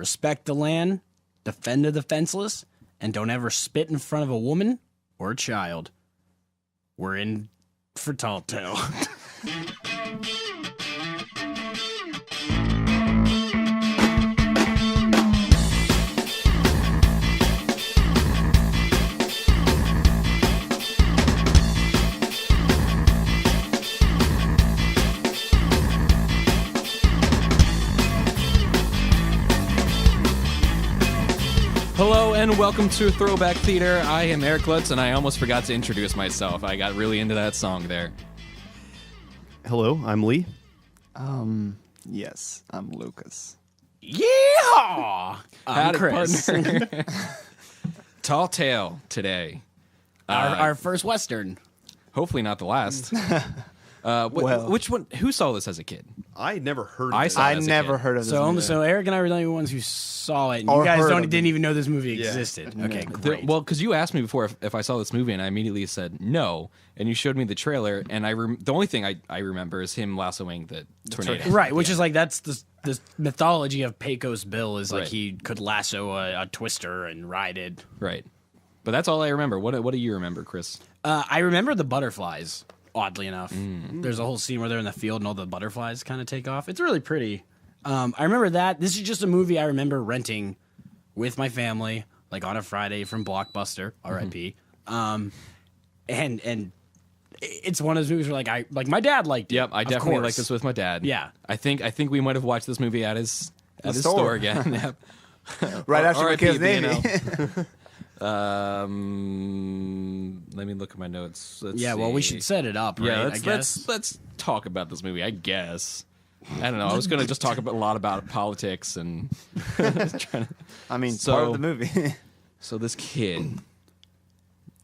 respect the land, defend the defenseless, and don't ever spit in front of a woman or a child. We're in for Tall Tale. Hello and welcome to Throwback Theater. I am Eric Lutz, and I almost forgot to introduce myself. I got really into that song there. Hello, I'm Lee. Yes, I'm Lucas. Yeah! I'm Howdy, Chris. partner. Tall Tale today. Our first Western. Hopefully not the last. Well- Which one? Who saw this as a kid? I had never heard of I it. saw it I as a never kid. heard of this So, movie. so Eric and I were the only ones who saw it, and Or you guys heard of didn't it. even know this movie Yeah. existed. Okay, great. Well, because you asked me before if I saw this movie, and I immediately said no, and you showed me the trailer, and the only thing I remember is him lassoing the tornado. Right, which is like that's the mythology of Pecos Bill is like Right. he could lasso a twister and ride it. Right. But that's all I remember. What do you remember, Chris? I remember the butterflies. Oddly enough, there's a whole scene where they're in the field and all the butterflies kind of take off. It's really pretty. I remember that. This is just a movie I remember renting with my family, like on a Friday from Blockbuster, R.I.P. And it's one of those movies where like my dad liked it. Yep, I of definitely course. like this with my dad. Yeah. I think we might have watched this movie at his store store. again. Yep. right after R.I.P. McKay's Navy. BNL. Let me look at my notes. Let's Yeah, well, we see. should set it up, right? Yeah, I guess. let's talk about this movie. I guess. I don't know. I was going to just talk a lot about politics and trying to. I mean, So- part of the movie. So this kid.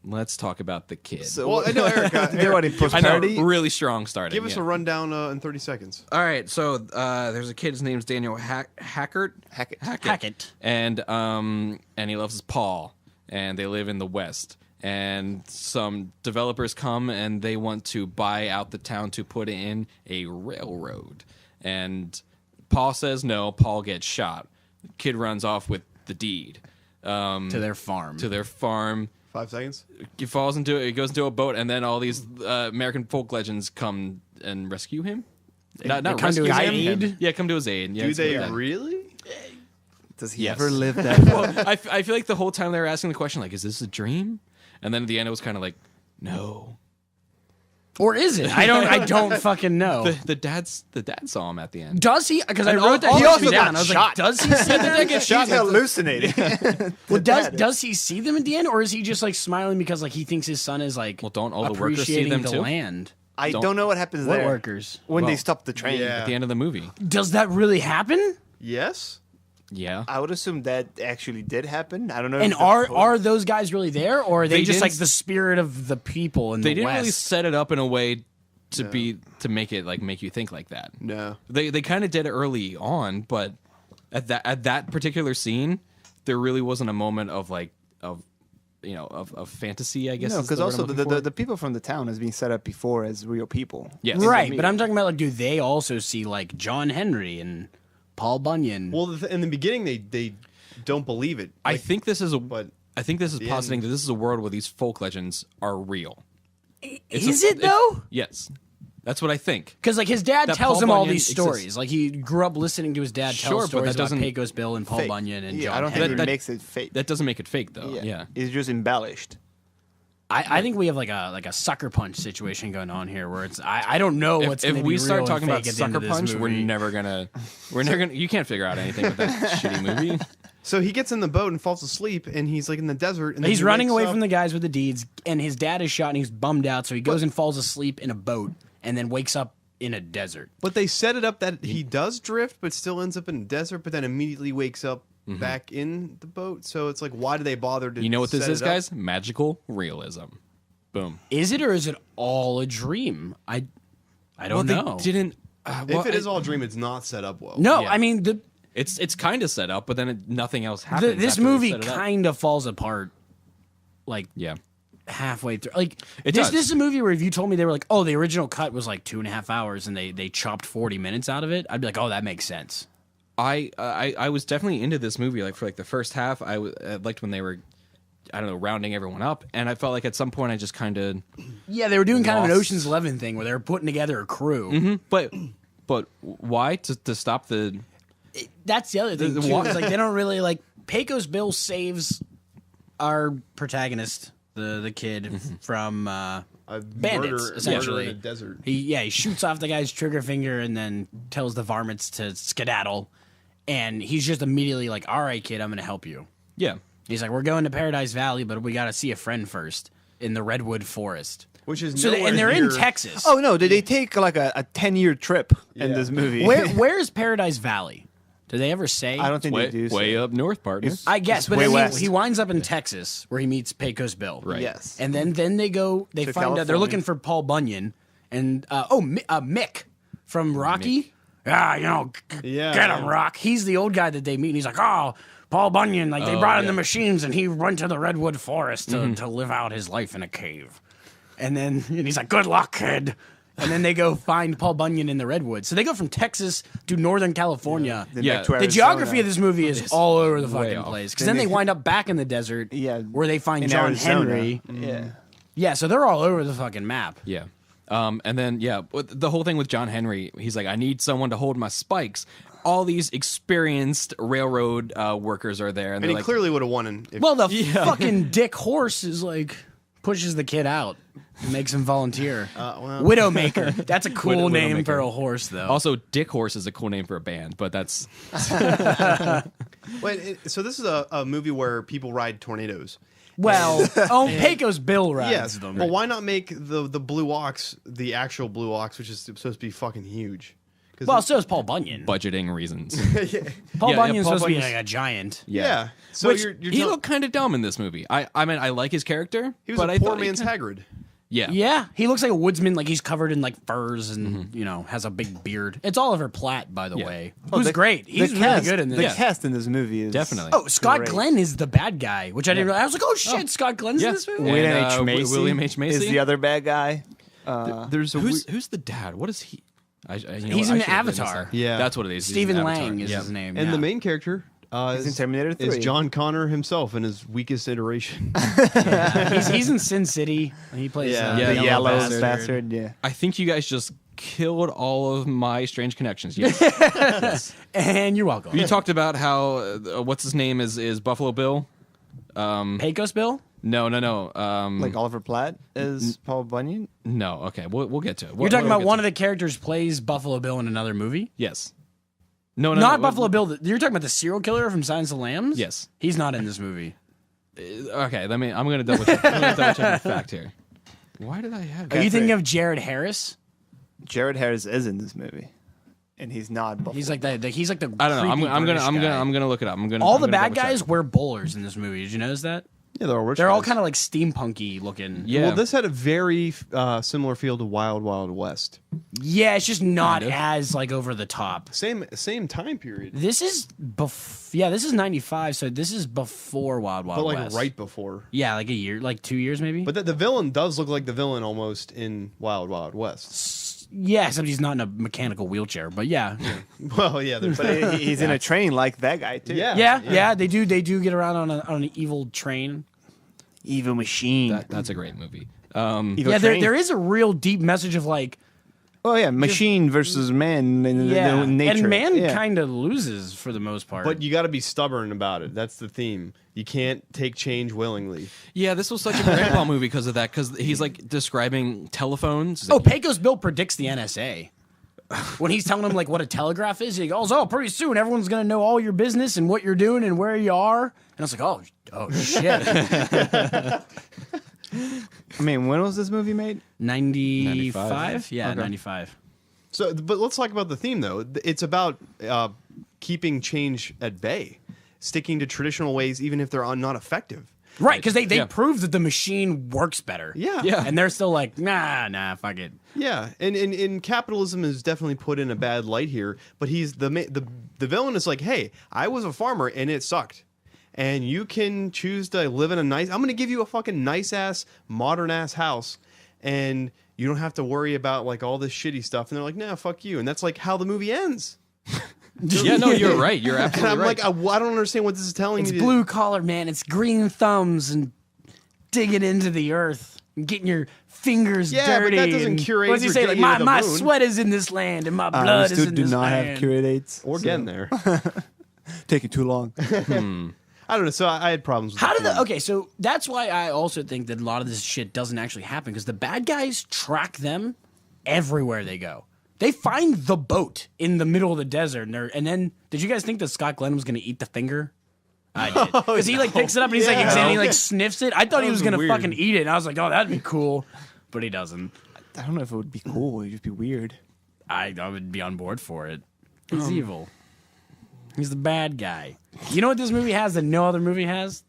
Let's talk about the kid. Well, I know, Eric. They already I know, prosperity. really strong starting. Give us yeah. a rundown in 30 seconds. All right, so there's a kid. His name's Daniel Hackett. Hackett. And he loves his Paul, and they live in the West. And some developers come and they want to buy out the town to put in a railroad. And Paul says no. Paul gets shot. Kid runs off with the deed To their farm. to their farm. 5 seconds. He falls into it. He goes into a boat, and then all these American folk legends come and rescue him. Not come to rescue his him. aid? Yeah, come to his aid. Yeah, Do it's they like that. really? Does he Yes. ever live that? Well, I feel like the whole time they were asking the question, like, is this a dream? And then at the end, it was kind of like, no. Or is it? I don't fucking know. The dad saw him at the end. Does he? Because I And wrote that. he also down. got I was shot. like, does he see them? He's hallucinating. Well, does he see them at the end, or is he just like smiling because like he thinks his son is like Well, don't all the workers see appreciating them the too? land? I Don't- don't know what happens What there. workers? When they Well, stop the train. yeah. At the end of the movie. Does that really happen? Yes. Yeah. I would assume that actually did happen. I don't know. And if the are those guys really there, or are they They just like didn't the spirit of the people in They the didn't West? really set it up in a way to make it like make you think like that. No. They kind of did it early on, but at that particular scene, there really wasn't a moment of like of fantasy. I guess No, is the because word also I'm looking for. the people from the town has been set up before as real people. Yes. Right, but I'm talking about like, do they also see like John Henry and Paul Bunyan? Well, in the beginning, they don't believe it. I Like, think this is but the positing end- that this is a world where these folk legends are real. Is it though? Yes, that's what I think. Because like his dad That tells Paul him all Bunyan these exists. stories. Like he grew up listening to his dad tell Sure, but stories that about doesn't- Pecos Bill and Paul Fake. Bunyan and Yeah, John I don't Henry. think That- it makes it fake. That doesn't make it fake though. Yeah. It's just embellished. I think we have like a sucker punch situation going on here, where it's I don't know what's If gonna we be start real talking and about fake at the end Sucker of this Punch, we're movie. never gonna. You can't figure out anything with that shitty movie. So he gets in the boat and falls asleep, and he's like in the desert. And then He's he running wakes away up. from the guys with the deeds, and his dad is shot, and he's bummed out, so he goes and falls asleep in a boat, and then wakes up in a desert. But they set it up that he does drift, but still ends up in the desert, but then immediately wakes up back in the boat. So it's like, why do they bother to You know what this set is, it up? guys? Magical realism. Boom. Is it, or is it all a dream? I don't know. They didn't. If it is all a dream, it's not set up well. No, Yeah. I mean It's kind of set up, but then nothing else happens. this after they movie set it up. kind of falls apart, like Yeah. halfway through. Like It this does. is a movie where if you told me they were like, oh, the original cut was like 2.5 hours, and they chopped 40 minutes out of it, I'd be like, oh, that makes sense. I was definitely into this movie. Like for like the first half, I liked when they were, I don't know, rounding everyone up, and I felt like at some point I just kind of They were doing kind of an Lost. Ocean's 11 thing where they were putting together a crew. Mm-hmm. But why to stop the? That's the other thing. The too, wa- is, like they don't really like Pecos Bill saves our protagonist, the kid from bandits, murder essentially. in a desert. He shoots off the guy's trigger finger and then tells the varmints to skedaddle, and he's just immediately like, "All right, kid, I'm going to help you." Yeah. He's like, "We're going to Paradise Valley, but we got to see a friend first in the redwood forest." Which is So and they're in near- Texas. Oh no, they take like a 10-year trip in Yeah. this movie. Where's Paradise Valley? Do they ever say? I don't think Way, they do. way so. up north, partner. I guess, but way then west. he winds up in Texas where he meets Pecos Bill. Right. Yes. And then they To find out they're California. looking for Paul Bunyan and Mick from Rocky. Yeah, Yeah, get him, yeah. Rock. He's the old guy that they meet. And he's like, oh, Paul Bunyan. Like they brought in the machines, and he went to the redwood forest to live out his life in a cave. And he's like, good luck, kid. And then they go find Paul Bunyan in the redwoods. So they go from Texas to Northern California. Then Yeah. back to The Arizona. geography of this movie is all over the way fucking off. place. Because then they wind up back in the desert where they find in John Arizona. Henry. Yeah. Yeah, so they're all over the fucking map. Yeah. And then, the whole thing with John Henry, he's like, I need someone to hold my spikes. All these experienced railroad workers are there. And And they're he like, clearly would have won. If, Well, the fucking dick horse is like pushes the kid out and makes him volunteer. Widowmaker. That's a cool name Widowmaker. for a horse, though. also, Dick Horse is a cool name for a band, but that's... so this is a movie where people ride tornadoes. well, Pecos Bill rides Yes. them. Well, why not make the blue ox the actual blue ox, which is supposed to be fucking huge? 'Cause Well, so is Paul Bunyan. budgeting reasons. Paul yeah, Bunyan's Paul supposed to be Bunyan's- like a giant. yeah. So Which, you're he looked kind of dumb in this movie. I mean, I like his character. he was but a I poor thought he man's kinda- Hagrid. Yeah. Yeah, he looks like a woodsman, like he's covered in like furs and has a big beard. It's Oliver Platt, by the Yeah. way, Oh, who's the- great. the He's really cast- good in this. The Yeah. cast in this movie is Definitely. Oh, Scott great. Glenn is the bad guy, which I didn't realize. I was like, oh shit, Scott Glenn's Yeah. in this movie? And, William H. Macy. William H. Macy? is the other bad guy. There's a Who's the dad? What is he? He's in I should have written this Avatar. down. Yeah. That's what it is. He's Stephen in Avatar. Lang is Yeah. his name. and yeah. the main character He's in Terminator 3. is John Connor himself in his weakest iteration. he's in Sin City. He plays Yeah. the Yellow yellow Bastard. bastard. Yeah. I think you guys just killed all of my strange connections. Yes. And you're welcome. You talked about how what's his name is Buffalo Bill. Pecos Bill? No. Like Oliver Platt is Paul Bunyan. No. Okay, we'll get to it. You're talking about one of the characters plays Buffalo Bill in another movie? Yes. No. Not Buffalo Bill. You're talking about the serial killer from Silence of the Lambs? Yes. He's not in this movie. Okay. I'm gonna double check. I'm gonna double check the fact here. Why did I have? Are you thinking of Jared Harris? Jared Harris is in this movie, and he's not. Buffalo. He's like the I don't know. creepy I'm British guy. gonna look it up. All I'm the gonna bad double-check. guys wear bowlers in this movie. Did you notice that? Yeah, they're all rich. They're all guys. kind of like steampunky looking. Yeah. Well, this had a very similar feel to Wild Wild West. Yeah, it's just not Kind of. as like over the top. Same time period, This is this is 95, so this is before Wild Wild but like West. right before. Yeah, like a year, like 2 years maybe. But the villain does look like the villain almost in Wild Wild West. yeah, except he's not in a mechanical wheelchair. But yeah, Well, yeah, there's But he's in a train like that guy too. yeah, yeah, they do get around on an evil train. Evil machine. That's a great movie. Evil Yeah, train. there is a real deep message of like, Oh yeah, machine versus man in yeah, nature. and man Yeah. kind of loses for the most part. But you got to be stubborn about it. That's the theme. You can't take change willingly. Yeah, this was such a grandpa movie because of that. Because he's like describing telephones. He's oh, like, Pecos Bill predicts the NSA. When he's telling him like what a telegraph is, he goes, "Oh, pretty soon everyone's gonna know all your business and what you're doing and where you are." And I was like, "Oh shit!" I mean, when was this movie made? 95? Yeah, Okay. 95. So, but let's talk about the theme though. It's about keeping change at bay, sticking to traditional ways even if they're not effective. Right, because they Yeah. prove that the machine works better. Yeah. Yeah. And they're still like, nah, fuck it. Yeah, and capitalism is definitely put in a bad light here. But he's the villain is like, hey, I was a farmer and it sucked, and you can choose to live in a nice. I'm going to give you a fucking nice ass, modern ass house, and you don't have to worry about like all this shitty stuff. And they're like, nah, fuck you. And that's like how the movie ends. Yeah, no, you're right. You're And absolutely I'm right. like, I don't understand what this is telling It's me. blue collar, man. It's green thumbs and digging into the earth and getting your fingers Yeah, but dirty. that doesn't and cure what does AIDS he or say? get Like, you to the my moon." sweat is in this land and my We blood is still in do this not land. have cure dates. We're getting there. Taking too long. I don't know. So I had problems with How did the the okay? So that's why I also think that a lot of this shit doesn't actually happen because the bad guys track them everywhere they go. They find the boat in the middle of the desert, and then did you guys think that Scott Glenn was going to eat the finger? I did because he like picks it up and he's like examining, like sniffs it. I thought he was going to weird. fucking eat it, and I was like, oh, that'd be cool, but he doesn't. I don't know if it would be cool. It'd just be weird. I would be on board for it. He's evil. He's the bad guy. You know what this movie has that no other movie has?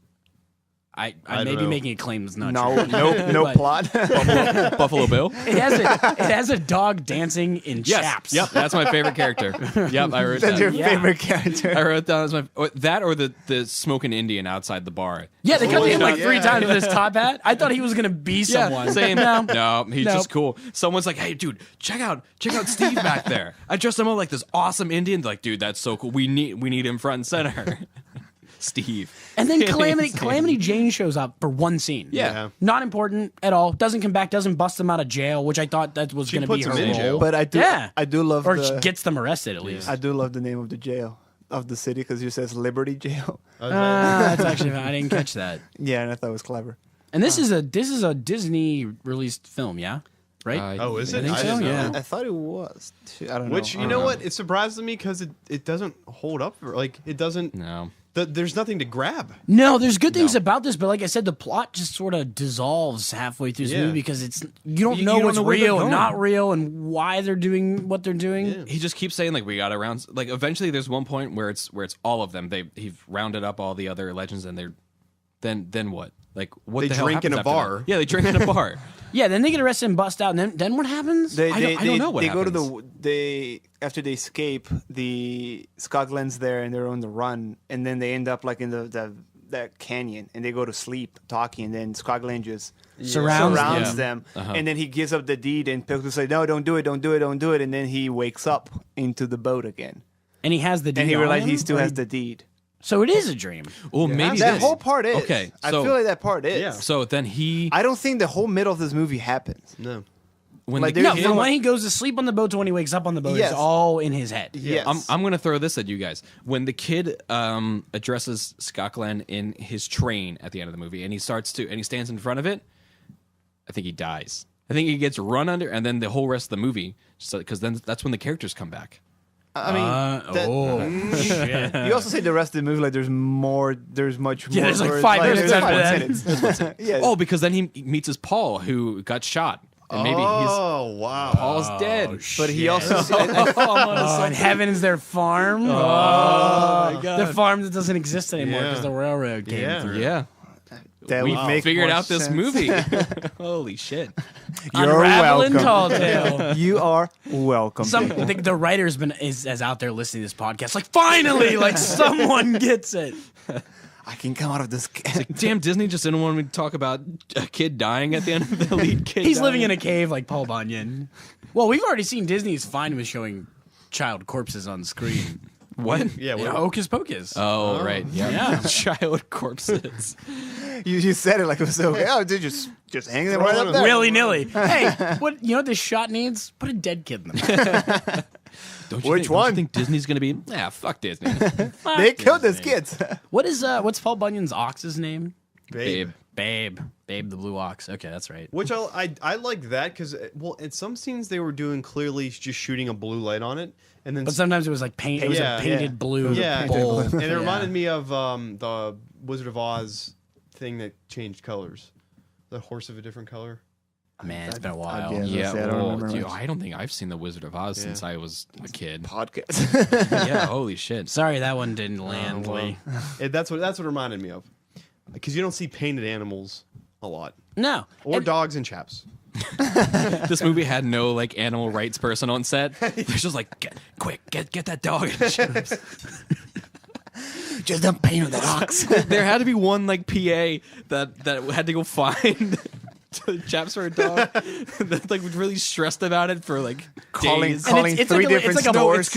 I don't may be know. making a claim that's not No, true. no But plot. Buffalo Bill. It has a dog dancing in Yes. chaps. Yep. That's my favorite character. Yep. I wrote That's your that. Yeah. favorite character. I wrote down as my that or the smoking Indian outside the bar. Yeah, they cut Oh, him like yeah. 3 times with his top hat. I thought he was gonna be someone. Same. No. He's Nope. just cool. Someone's like, "Hey, dude, check out Steve back there." I dressed him up like this awesome Indian. Like, dude, that's so cool. We need him front and center. Steve. And then Calamity Jane shows up for one scene. Yeah. Not important at all. Doesn't come back, doesn't bust them out of jail, which I thought that was She gonna be puts her them in role. jail. But I do love Or the, gets them arrested at least. I do love the name of the jail of the city because it says Liberty Jail. That's actually I didn't catch that. Yeah, and I thought it was clever. And this is a Disney released film, yeah? Right? Oh, is I it? think so, didn't know. yeah. I thought it was. Too. I don't know. Which, you know what? It surprises me because it doesn't hold up. Like, it doesn't. No. There's nothing to grab. No, there's good things about this, but like I said, the plot just sort of dissolves halfway through this Yeah. movie because you don't You know don't what's know where they're real and going. not real and why they're doing what they're doing. Yeah. He just keeps saying like we got around. Like eventually, there's one point where it's all of them. He's rounded up all the other legends, and they're then what? Like what They the hell drink in happens a after bar. that? Yeah, they drink in a bar. Yeah, then they get arrested and bust out, and then what happens? I don't know what they happens. go to they after they escape, the Scott Glenn's there and they're on the run, and then they end up like in that canyon, and they go to sleep talking, and then Scott Glenn just Surrounds them, Uh-huh. and then he gives up the deed, and Pilgrim's like, no, don't do it, and then he wakes up into the boat again, And he has the deed and he on realizes him? he still has the deed. So it is a dream. Oh, maybe That this. whole part is Okay, I so- feel like that part is. Yeah. So then I don't think the whole middle of this movie happens. No. when like, the there's No, kid- from when he goes to sleep on the boat to when he wakes up on the boat, Yes. it's all in his head. Yes. I'm going to throw this at you guys. When the kid addresses Scott Glenn in his train at the end of the movie, and he stands in front of it, I think he dies. I think he gets run under, and then the whole rest of the movie, because then that's when the characters come back. I mean, that- shit. you also say the rest of the movie like there's much more. Yeah, there's like where it's 5 minutes there's after 5 minutes. Yeah. Oh, because then he meets his Paul, who got shot, and maybe Oh, wow. Paul's dead. But he also Oh, and heaven is their farm. Oh, my God. The farm that doesn't exist anymore Yeah. because the railroad came Yeah. through. Yeah, that we would make figured more out this sense. movie. Holy shit! You're Unraveling welcome. Tall Tale. You are welcome. I think the writer's is out there listening to this podcast. Like, finally, like someone gets it. I can come out of this. Damn, Disney just didn't want me to talk about a kid dying at the end of the lead kid. He's dying. living in a cave like Paul Bunyan. Well, we've already seen Disney's fine with showing child corpses on screen. What? Yeah, Yeah, Hocus Pocus. Oh, right. Yeah. Child corpses. You said it like it was so. Oh, dude, just hang them right up there. Willy nilly. Hey, what you know what this shot needs? Put a dead kid in them. Don't you Which think, don't one? you think Disney's going to be? Yeah, fuck Disney. They killed those kids. What's Paul Bunyan's ox's name? Babe. Babe the blue ox. Okay, that's right. Which I like that because, well, in some scenes they were doing clearly just shooting a blue light on it. And then But sometimes it was like paint. It was Yeah, a painted yeah. blue Yeah. bowl. and it Yeah. reminded me of the Wizard of Oz thing that changed colors. The horse of a different color. Man, it's been a while. guess. Yeah, I don't well, remember dude, much. I don't think I've seen The Wizard of Oz since I was a kid. Podcast. Yeah, holy shit. Sorry, that one didn't land. well. Lee. That's what it reminded me of. Because you don't see painted animals a lot, No, or And- dogs and chaps. This movie had no like animal rights person on set. They're just like, get that dog. just don't paint with that ox. There had to be one like PA that had to go find chaps for a dog. That's like really stressed about it for like calling days. it's three like a- different it's like a- No, stores. it's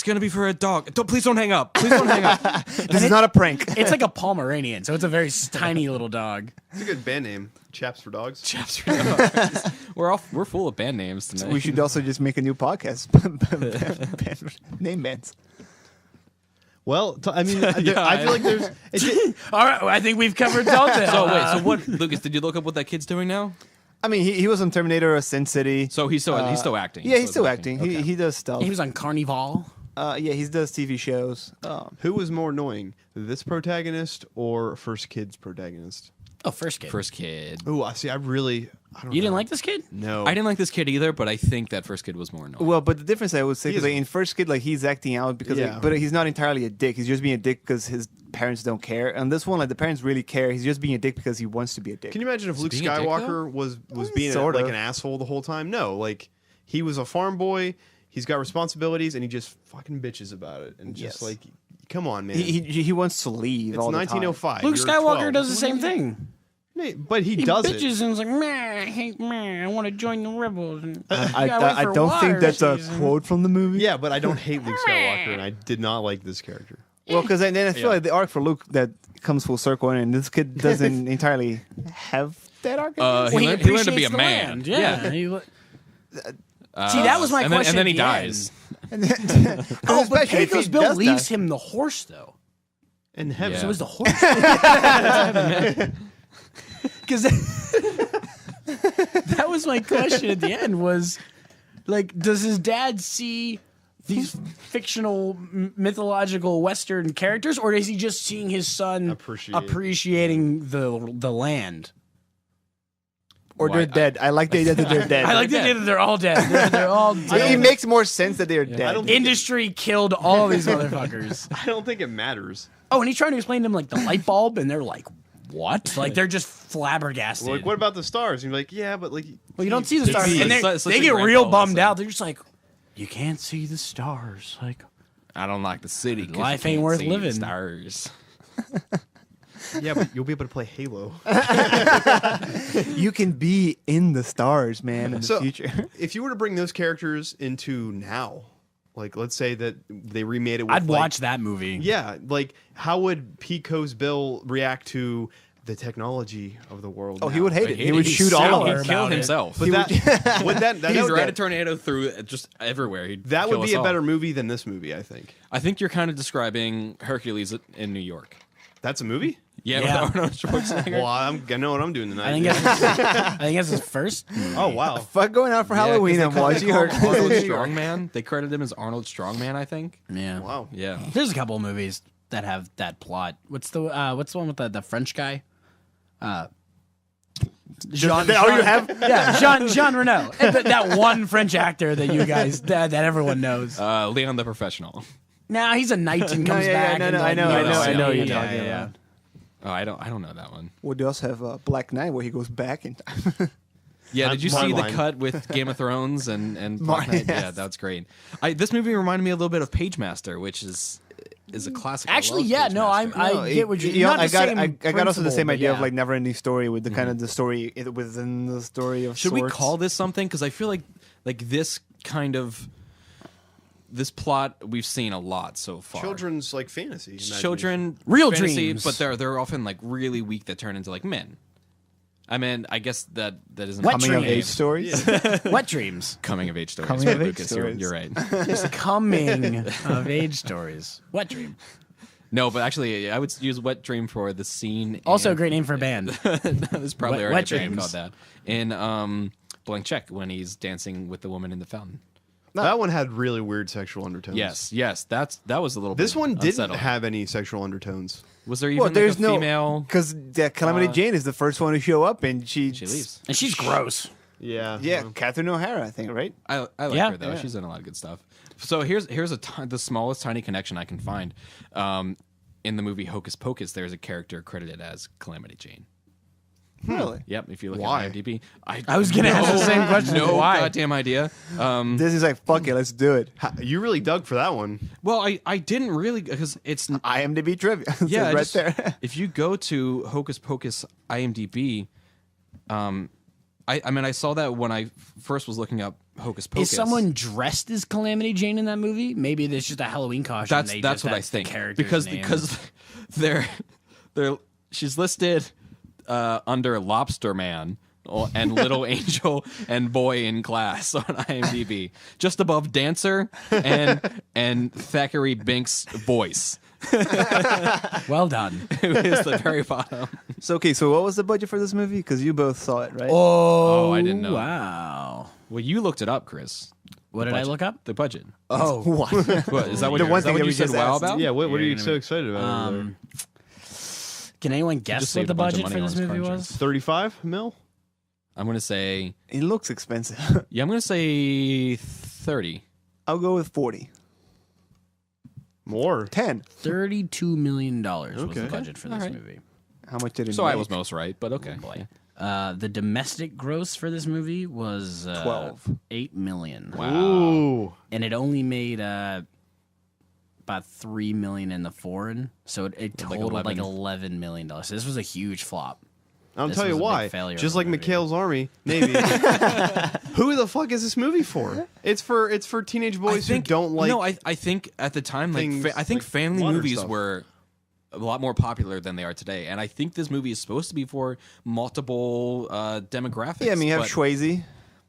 gonna be for a dog. Please don't hang up. Please don't hang up. This is not a prank. It's like a Pomeranian, so it's a very tiny little dog. It's a good band name. Chaps for dogs. Chaps for dogs. We're full of band names tonight. We should also just make a new podcast. Name bands. Well, I mean, Yeah, I feel like there's. All right, I think we've covered Delta. So wait, so what, Lucas? Did you look up what that kid's doing now? I mean, he was on Terminator or Sin City. So he's still acting. Yeah, he's still acting. Okay. He does stuff. He was on Carnival. Yeah, he does TV shows. Who was more annoying, this protagonist or First Kid's protagonist? Oh, first kid. First kid. Oh, I see. I don't You know. didn't like this kid? No. I didn't like this kid either, but I think that first kid was more annoying. Well, but the difference I would say, He because is- in First Kid, like he's acting out because, Yeah. but he's not entirely a dick. He's just being a dick because his parents don't care. And this one, like the parents really care. He's just being a dick because he wants to be a dick. Can you imagine if Luke being a dick, Skywalker was being sort like of. an asshole the whole time? No, like he was a farm boy. He's got responsibilities, and he just fucking bitches about it. And just Yes. like, come on, man. He wants to leave. it's all the time. 1905. Luke You're Skywalker 12. does the same thing. But he He does bitches it. and is like, man, I hate man. I want to join the rebels. And I gotta wait for don't water think that's a season. quote from the movie. Yeah, but I don't hate Luke Skywalker, and I did not like this character. Well, because then I feel Yeah. like the arc for Luke that comes full circle, and this kid doesn't entirely have that arc. Well, he learned to be a appreciates the man. land. Yeah. See, that was my and then, question. And then he at the dies. end. Oh, but Especially if he Pecos Bill does leaves die. him the horse, though. And heaven. Yeah. So is the horse. Because that was my question at the end was, like, does his dad see these fictional mythological Western characters, or is he just seeing his son appreciating the land? Or Why, they're dead. I like the idea that they're dead. I like the idea that they're all dead. They're all It dead. makes more sense that they're dead. don't- Industry killed all these motherfuckers. I don't think it matters. Oh, and he's trying to explain to them like the light bulb, and they're like, "What?" Like they're just flabbergasted. Like, what about the stars? And you're like, yeah, but like, Well, you don't see the stars, see, and it's such they a get grandpa real bummed lesson. out. They're just like, "You can't see the stars." Like, I don't like the city. 'cause Life you ain't can't worth see the living. Stars. yeah, but you'll be able to play Halo. You can be in the stars, man, in the So- future. If you were to bring those characters into now, like let's say that they remade it with I'd like, watch that movie. Yeah, like how would Pico's Bill react to the technology of the world? Oh, he now? would hate I it. hate He it. would He's shoot all sour of He'd them. about kill it. himself. But that would that He'd would, ride a tornado through just everywhere. He'd that kill would us be a all. better movie than this movie, I think. I think you're kind of describing Hercules in New York. That's a movie? Yeah, Yeah. with Arnold Schwarzenegger. Well, I know what I'm doing tonight. I think that's his first. oh wow. Fuck going out for Halloween and watching Arnold Hercules. Strongman. They credit him as Arnold Strongman, I think. Yeah. Wow. Yeah. There's a couple of movies that have that plot. What's the one with the French guy? Jean. you have? Yeah, Jean Reno. And that one French actor that you guys that everyone knows. Leon the Professional. Now he's a knight and comes yeah, yeah, back. no, and, no, like, I know yeah, you're yeah, talking yeah. about. Oh, I don't know that one. Well, they also have Black Knight where he goes back in time. Yeah, did you see the Marline. cut with Game of Thrones and Black Marline, Knight? yes. Yeah, that's great. This movie reminded me a little bit of Pagemaster, which is a classic. I Actually, love yeah, no, Pagemaster. I get what you. You know, not the I same got also the principle, same but idea of yeah. like never ending story with the kind of the story within the story of Should we sorts. call this something? Because I feel like this kind of this plot we've seen a lot so far. Children's like fantasy. imagination. Children, Real fantasy, dreams. but they're often like really weak that turn into like men. I mean, I guess that isn't Wet coming of dream. age stories? Wet dreams. coming of age stories. Coming of age Lucas, stories. You're right. Just coming of age stories. Wet dream. No, but actually, I would use Wet Dream for the scene. Also, a in- great name for a band. There's probably Wet- already Wet a band Dreams. called that in Blank Check when he's dancing with the woman in the fountain. That one had really weird sexual undertones. Yes, that was a little. This bit one didn't unsettling. have any sexual undertones. Was there even Well, like there's a no female? because Calamity Jane is the first one to show up, and she She leaves. And she's gross. Yeah. Yeah, Catherine O'Hara, I think, right? I like Yeah. her though. Yeah. She's in a lot of good stuff. So here's the smallest tiny connection I can find. In the movie Hocus Pocus, there's a character credited as Calamity Jane. Really? Yep. If you look Why? at IMDb, I was gonna ask the same question. No Why? goddamn idea. This is like fuck it, let's do it. You really dug for that one. Well, I didn't really because it's IMDb trivia. yeah right just- there. If you go to Hocus Pocus IMDb, I mean, I saw that when I first was looking up Hocus Pocus. Is someone dressed as Calamity Jane in that movie? Maybe there's just a Halloween costume. That's what I think. Because they're she's listed under Lobster Man and Little Angel and Boy in Class on IMDb, just above Dancer and Thackeray Binks' voice. Well done. Who is the very bottom? So what was the budget for this movie? Because you both saw it, right? Oh, I didn't know. Wow. Well, you looked it up, Chris. What did I look up? The budget. Oh, What? What, is that what, The one is that thing what that you we said just wow asked. about? Yeah, what are you gonna so excited about? over there? Can anyone guess just what saved the a bunch of budget for money this on his movie car was? 35 mil? I'm going to say, It looks expensive. yeah, I'm going to say 30. I'll go with 40. More. 10. $32 million was Okay. the budget for this Alright. movie. How much did it So make? I was most right, but okay. Boy. The domestic gross for this movie was 12. $8 million. Ooh. And it only made about $3 million in the foreign, so it totaled like $11 million. So this was a huge flop. I'll This tell you was a big why. failure Just of like a movie. McHale's Army, Navy. Who the fuck is this movie for? It's for teenage boys who don't like. No, I think at the time, like things I think like family modern movies stuff. were a lot more popular than they are today, and I think this movie is supposed to be for multiple demographics. Yeah, I mean, you have but Swayze.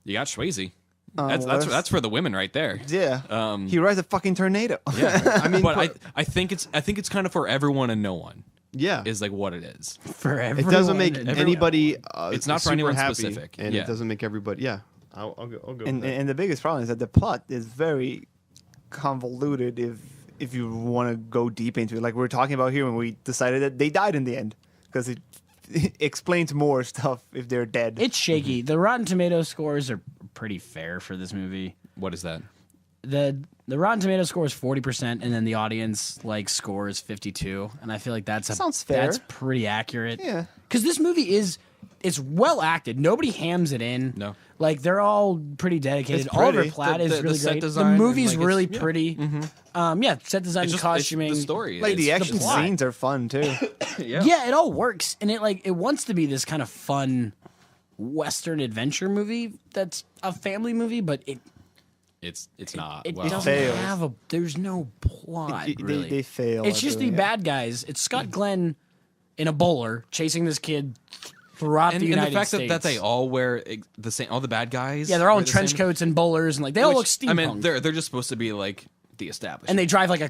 you got Swayze. Well, That's for the women right there. Yeah. He rides a fucking tornado. Yeah, I mean, but I think it's kind of for everyone and no one yeah. is like what it is. For It everyone. doesn't make anybody. It's not for super anyone happy, specific. and Yeah. it doesn't make everybody. Yeah, I'll go. With And that. and the biggest problem is that the plot is very convoluted if you want to go deep into it. Like we were talking about here when we decided that they died in the end because it explains more stuff if they're dead. It's shaky. The Rotten Tomato scores are pretty fair for this movie. What is that? The Rotten Tomato score is 40%, and then the audience score is 52, and I feel like Sounds fair. That's pretty accurate. Yeah. because this movie it's well acted. Nobody hams it in. No. Like they're all pretty dedicated. It's Oliver pretty. Platt The- is the really set great. design The and, movie's like, really it's- yeah. pretty. Set design, It's just costuming, it's the story. Like the It's- action plot. scenes are fun too. Yeah, it all works, and it wants to be this kind of fun Western adventure movie that's a family movie, but it's not. it Wow. doesn't Fails. have there's no plot really. They fail. It's at just the doing it. bad guys. It's Scott Glenn in a bowler chasing this kid throughout And the the United fact States. that they all wear the same, all the bad guys. yeah, they're all wear in the trench same- coats and bowlers, and they all look which, steampunk. I mean, they're just supposed to be like the established. and they drive like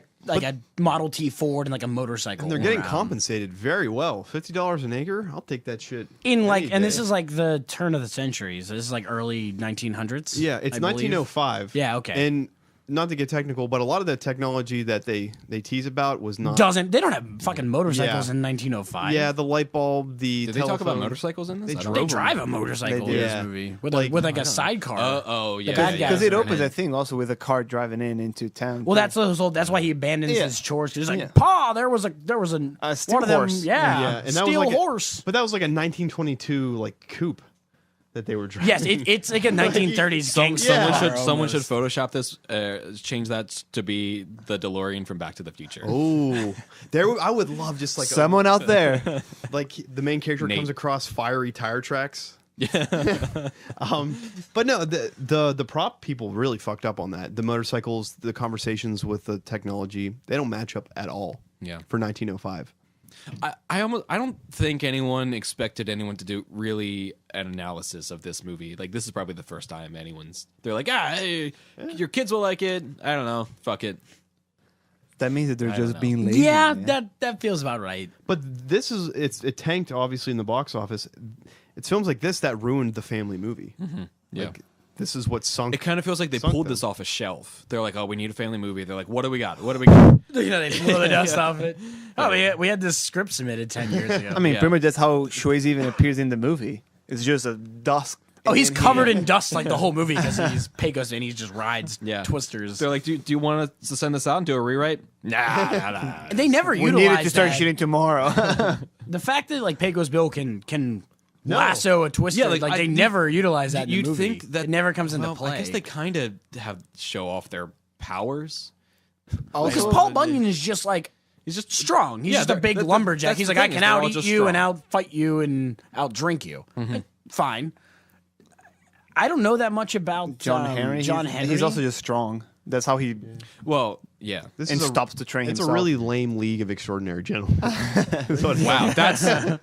a Model T Ford and like a motorcycle. And they're getting around. compensated very well. $50 an acre. I'll take that shit. in like, any and this day. is like the turn of the century. So this is like early 1900s. Yeah, it's I believe. 1905. Yeah, okay. And not to get technical, but a lot of the technology that they tease about was not. They don't have fucking motorcycles Yeah. in 1905. Yeah, the light bulb, the Did they talk about telephone. motorcycles in this? They I don't They know. drive a motorcycle They in do. this Yeah. movie with Like- a sidecar. Oh yeah, bad yeah, guys Because it are opens in a thing also with a car driving into town. Well, too. that's why he abandons Yeah. his chores. He's like, Yeah. Pa, there was a steel one of them, horse. yeah, And that was steel like horse. But that was like a 1922 coupe that they were driving. Yes, it's like a 1930s gangster. Someone car should almost. Photoshop this, change that to be the DeLorean from Back to the Future. Oh, I would love just like Someone out there. like the main character Nate. comes across fiery tire tracks. But no, the prop people really fucked up on that. The motorcycles, the conversations with the technology, they don't match up at all. Yeah. For 1905. I don't think anyone expected anyone to do really an analysis of this movie. Like this is probably the first time they're like, hey, your kids will like it. I don't know, fuck it. That means that they're I don't just know. being lazy. Yeah, man. that feels about right. But this is it tanked obviously in the box office. It's films like this that ruined the family movie. Yeah. Like, this is what sunk. It kind of feels like they Sunk pulled them. this off a shelf. They're like, oh, we need a family movie. They're like, what do we got? What do we got? You know, they blow the dust off it. Oh, we had this script submitted 10 years ago. I mean, Yeah. pretty much that's how Swayze even appears in the movie. It's just a dust. oh, he's and covered in dust like the whole movie because he's Pecos and he just rides Yeah. twisters. They're like, do you want us to send this out and do a rewrite? Nah. And they never We utilize needed to start that. shooting tomorrow. The fact that Pecos Bill can lasso a twister, Yeah, like, they I- never utilize that in the You'd movie. think that it never comes into well, play. I guess they kind of have show off their powers. Because also, Paul Bunyan is just He's just strong. He's Yeah, just a they're- big that- lumberjack. that's He's the like, I thing, can is they're all out eat just you and strong. out fight you and out drink you. Fine. I don't know that much about John Henry. John Henry. He's also just strong. That's how he Well, yeah. This and is stops to train It's himself. a really lame League of Extraordinary Gentlemen. Is what it is. Wow, that's. I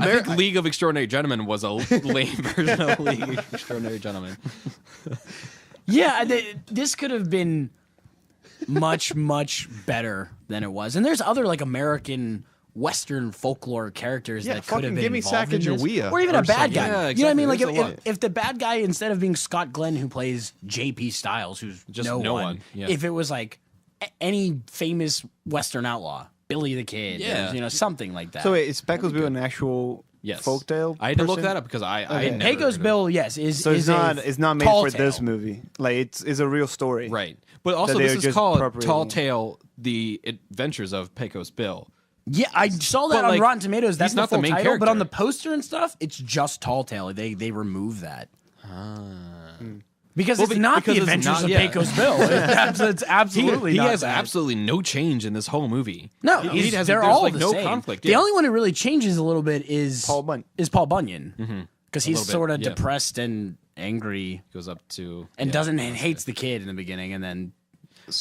think League of Extraordinary Gentlemen was a lame version of League of Extraordinary Gentlemen. Yeah, this could have been much, much better than it was. And there's other like American Western folklore characters Yeah, that could have fucking been give me involved in this. Sacagawea Or even or a bad something. guy. Yeah, You know what I mean? Like exactly. There's a lot. if the bad guy, instead of being Scott Glenn, who plays J.P. Styles, who's Just no no one, one, yeah. if it was like any famous Western outlaw, Billy the Kid, Yeah. or, you know, something like that. So wait, is Pecos Bill an actual Yes. folktale? I had to look person? that up because I Okay. never Pecos heard of it. Bill, yes, is So is it's not made tall for this tale. movie. Like it's a real story. Right. But also, That they this are is just called appropriating Tall it. Tale, The Adventures of Pecos Bill. Yeah, I saw that But, on like, Rotten Tomatoes. That's he's not the full main title, but on character. the poster and stuff, it's just Tall Tale. They remove that. Because Well, it's not because the it's Adventures not- of yeah. Pecos Bill. It's absolutely He not has that. absolutely no change in this whole movie. No, He has, they're there's all like the no same. conflict. The yeah. only one who really changes a little bit is Paul Bunyan. Paul Bunyan, because he's little bit, sort of yeah. depressed and angry, goes up to and yeah. doesn't and hates the kid in the beginning, and then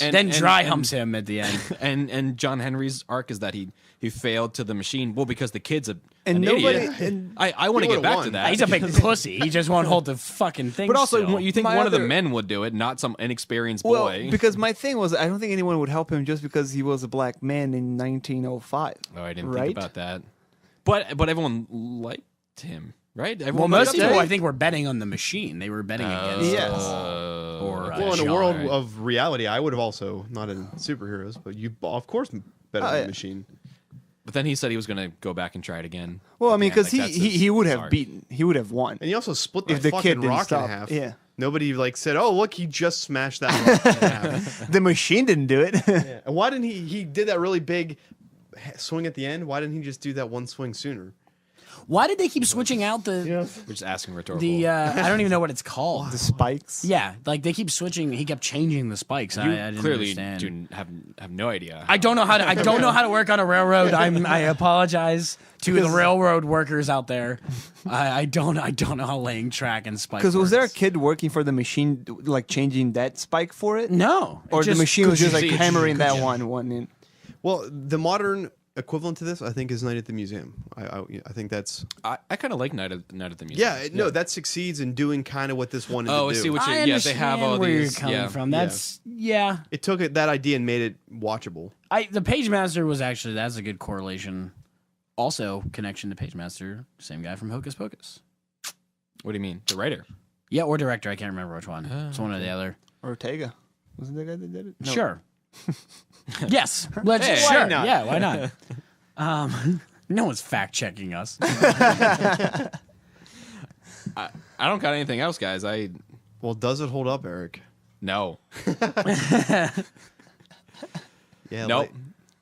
And- dry and- humps him at the end. and John Henry's arc is that he failed to the machine. Well, because the kid's an nobody- idiot. and- I want to He get would've back won. to that. He's a big pussy. He just won't hold the fucking thing. but also, still. you think My one of the other- men would do it, not some inexperienced Well, boy. because my thing was, I don't think anyone would help him just because he was a black man in 1905. Oh, I didn't right? think about that. But everyone liked him, right? Well, Everyone most liked people, him. I think, were betting on the machine. They were betting against Yes. or Well, in a John. world right. of reality, I would have also not in superheroes, but you of course bet on yeah. the machine. But then he said he was going to go back and try it again. Well, I mean, Yeah, because like, that's he his would have arc. he would have won. And he also split that If the kid fucking didn't rock stop, in half. yeah. Nobody like said, "Oh, look, he just smashed that rock in half." The machine didn't do it. Yeah. And why didn't he did that really big swing at the end? Why didn't he just do that one swing sooner? Why did they keep switching out the We're just asking rhetorical. I don't even know what it's called. The spikes. Yeah, like they keep switching. He kept changing the spikes. you I didn't clearly understand. have no idea. I don't know how to. I don't know how to work on a railroad. I apologize to the railroad workers out there. I don't know how laying track and spikes. Because was there a works. kid working for the machine, like changing that spike for it? No, Or the machine was just like see- hammering that one in. Well, the modern equivalent to this, I think, is Night at the Museum. I think that's I kind of like Night at the Museum. yeah. No, that succeeds in doing kind of what this wanted Oh, to I do. see what you. I Yeah, they understand have all where these. you're coming Yeah. from. That's yeah. It took that idea and made it watchable. The Page Master was actually that's a good correlation. Also, connection to Page Master, same guy from Hocus Pocus. What do you mean? The writer. Yeah, or director. I can't remember which one. It's one or the other. Ortega. Wasn't the guy that did it? No. Sure. Yes. Let's Hey. sure. Why not? Yeah, why not? No one's fact checking us. I don't got anything else, guys. Well, does it hold up, Eric? No. Yeah. Nope. like,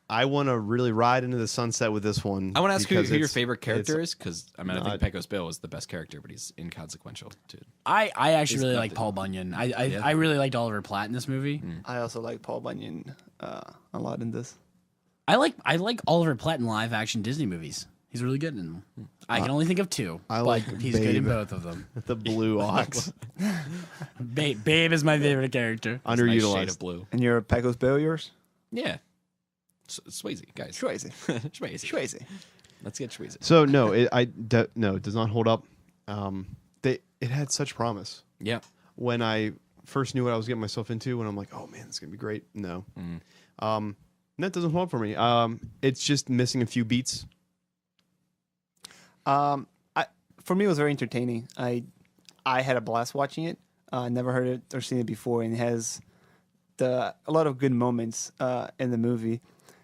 I want to really ride into the sunset with this one. I want to ask who because your it's- favorite character it's- is, because I mean, I think not- Pecos Bill is the best character, but he's inconsequential too. I actually really like nothing. Paul Bunyan. I Yeah. I really liked Oliver Platt in this movie. I also like Paul Bunyan a lot in this. I like Oliver Platt in live action Disney movies. He's really good in them. I can only think of two. I but like he's good in Babe. both of them. The blue ox. Babe is my favorite character. Nice shade Underutilized. of blue. And your Pecos Bill, yours? Yeah. Swayze, guys. Swayze. Swayze. Swayze. Let's get Swayze. So no, no, it does not hold up. It had such promise. Yeah. When I first knew what I was getting myself into, when I'm like, oh man, it's gonna be great. No, that doesn't hold up for me. It's just missing a few beats. For me, it was very entertaining. I had a blast watching it. Never heard it or seen it before, and it has a lot of good moments in the movie.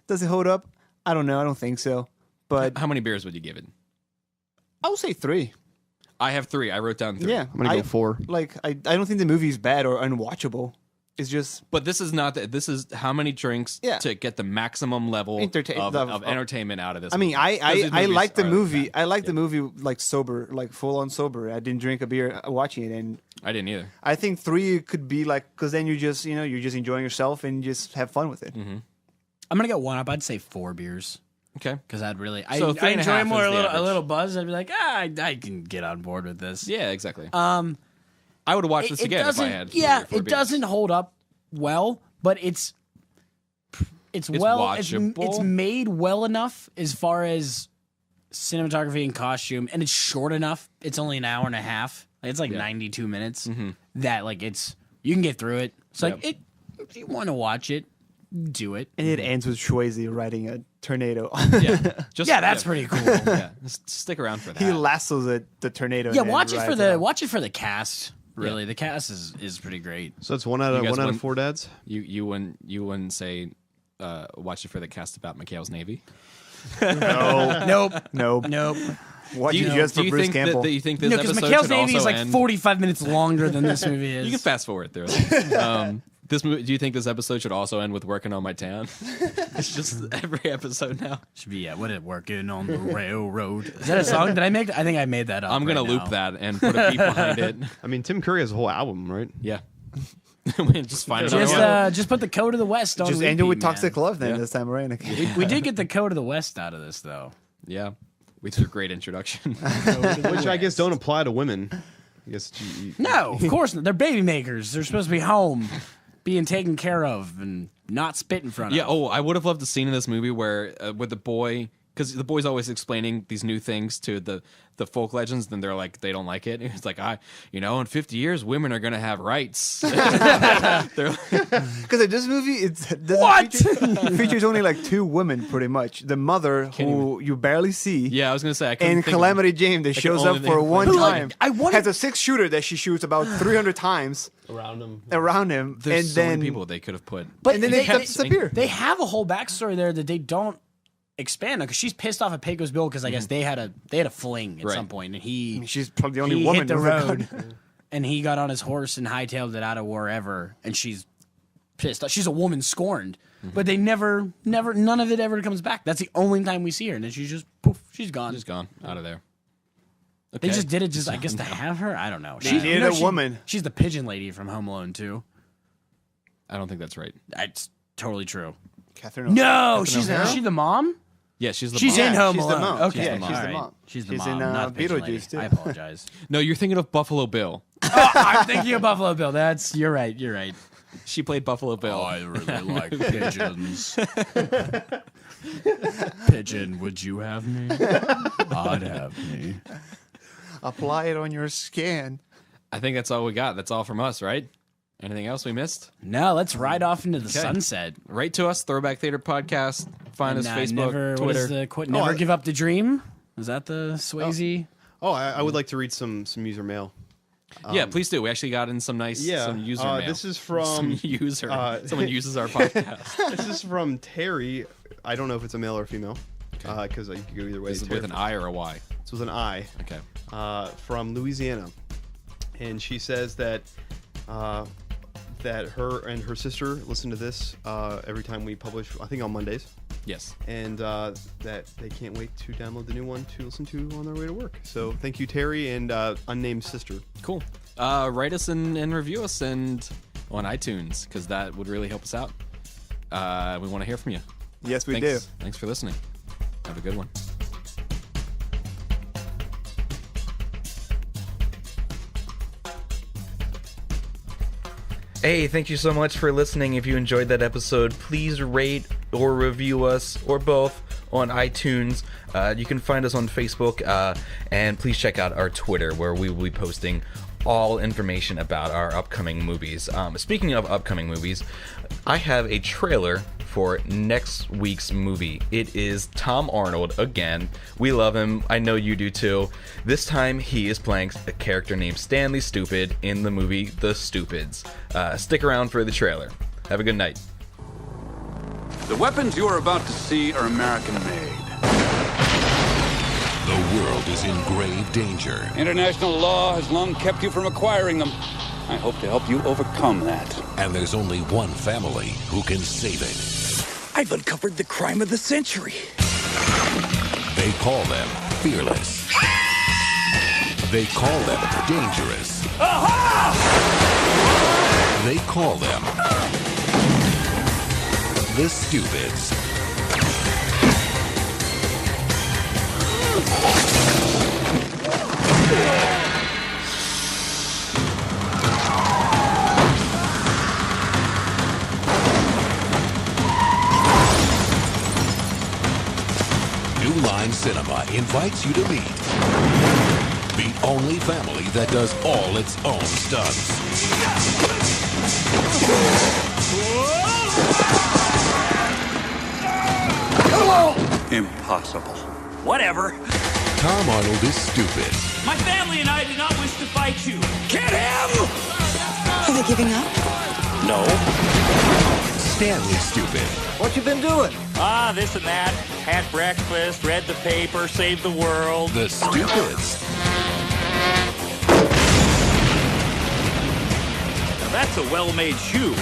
Does it hold up? I don't know. I don't think so. But How many beers would you give it? I would say 3. I have 3. I wrote down 3. Yeah, I'm gonna go 4. Like I don't think the movie is bad or unwatchable. It's just But this is not that. This is how many drinks Yeah. to get the maximum level of entertainment out of this. I mean, movie. Because these I movies like the are movie. bad. I like the movie like sober, like full on sober. I didn't drink a beer watching it, and I didn't either. I think 3 could be like because then you're just enjoying yourself and just have fun with it. Mm-hmm. I'm gonna get one up. I'd say 4 beers Okay. because I'd really So I 3.5 enjoy more is a the little average. buzz. I'd be like, I can get on board with this. Yeah, exactly. I would watch this again if I doesn't- had. Yeah, four it beers. doesn't hold up well, but it's watchable. it's made well enough as far as cinematography and costume, and it's short enough. It's only an hour and a half. It's like 92 minutes. That like you can get through it. It's like if you want to watch it, do it. And it ends with Swayze riding a tornado. Yeah, That's pretty cool. Yeah, just stick around for that. He lassos the tornado. Yeah, and watch it rides for the up. watch it for the cast. Really, the cast is pretty great. So it's one out You guys of wouldn't- 4 dads. You wouldn't say watch it for the cast about McHale's Navy. Nope, Nope. nope. Watch Do it just for you Bruce think Campbell. that you think this No, because episode McHale's should Navy also is like end? 45 minutes longer than this movie is. You can fast forward through it. This movie, do you think this episode should also end with working on my town? It's just every episode now. Should be what it working on the railroad. Is that a song? Did I make? I think I made that up. I'm gonna right loop now. that and put a beat behind it. I mean, Tim Curry has a whole album, right? Yeah. Just find another Just one. just put the Code of the West on. Just repeat, end it with man. Toxic Love then Yeah. this time around. We did get the Code of the West out of this though. Yeah. With your great introduction. Which I guess don't apply to women. I guess No, of course not. They're baby makers. They're supposed to be home, being taken care of, and not spit in front of. Yeah. Oh, I would have loved the scene in this movie where with the boy, because the boy's always explaining these new things to the folk legends, then they're like they don't like it. And it's like in 50 years, women are gonna have rights. They're like, Because in this movie, it What? features only like 2 women, pretty much. The mother, who you barely see, yeah, I was gonna say I couldn't and think of- Calamity Jane that shows only up think for of one Who, like, time. I wanted- has a 6-shooter that she shoots about 300 times around him. around him, There's and so then many people they could have put. But and then they disappear. They have a whole backstory there that they don't expand on because she's pissed off at Pecos Bill because I guess they had a fling at Right. some point and he She's probably the only he woman hit the with a gun. road and he got on his horse and hightailed it out of wherever and she's pissed off. She's a woman scorned, but they never none of it ever comes back. That's the only time we see her and then she's just poof, she's gone. Just gone out of there. They Okay. just did it just I guess to have her. I don't know. They needed a woman. She's the pigeon lady from Home Alone too. I don't think that's right. That's totally true. Catherine. No, Catherine is O'Hara? she the mom? Yeah, she's the She's mom. in Home she's the Alone. mom. Okay, Yeah, all she's the right. mom. She's the She's mom, in, not the pigeon Beetlejuice, lady. too. I apologize. No, you're thinking of Buffalo Bill. I'm thinking of Buffalo Bill. You're right. You're right. She played Buffalo Bill. I really like pigeons. Pigeon, would you have me? I'd have me. Apply it on your skin. I think that's all we got. That's all from us, right? Anything else we missed? No, let's ride off into the sunset. Write to us, Throwback Theater Podcast. Find us Facebook, never, what Twitter. is the quote? Never I- give up the dream. Is that the Swayze? Oh, I would like to read some user mail. Yeah, please do. We actually got in some nice some user mail. This is from someone uses our podcast. this is from Terry. I don't know if it's a male or female because you could go either way. Is it Terry- with an I or a Y? It's with an I. Okay. From Louisiana, and she says that that her and her sister listen to this every time we publish. I think on Mondays, Yes. and that they can't wait to download the new one to listen to on their way to work. So thank you, Terry and unnamed sister. Cool. Write us and review us and on iTunes because that would really help us out. We want to hear from you. Yes, we Thanks. do. Thanks for listening. Have a good one. Hey, thank you so much for listening. If you enjoyed that episode, please rate or review us, or both, on iTunes. You can find us on Facebook, and please check out our Twitter, where we will be posting all information about our upcoming movies. Speaking of upcoming movies, I have a trailer for next week's movie. It is Tom Arnold again. We love him. I know you do too. This time he is playing a character named Stanley Stupid in the movie The Stupids. Stick around for the trailer. Have a good night. The weapons you are about to see are American-made. The world is in grave danger. International law has long kept you from acquiring them. I hope to help you overcome that. And there's only one family who can save it. I've uncovered the crime of the century. They call them fearless. They call them dangerous. They call them the Stupids. American cinema invites you to meet the only family that does all its own stunts. Impossible. Whatever. Tom Arnold is stupid. My family and I do not wish to fight you. Get him! Are they giving up? No. Stanley's stupid. What you been doing? This and that. Had breakfast, read the paper, saved the world. The Stupids. Now that's a well-made shoe.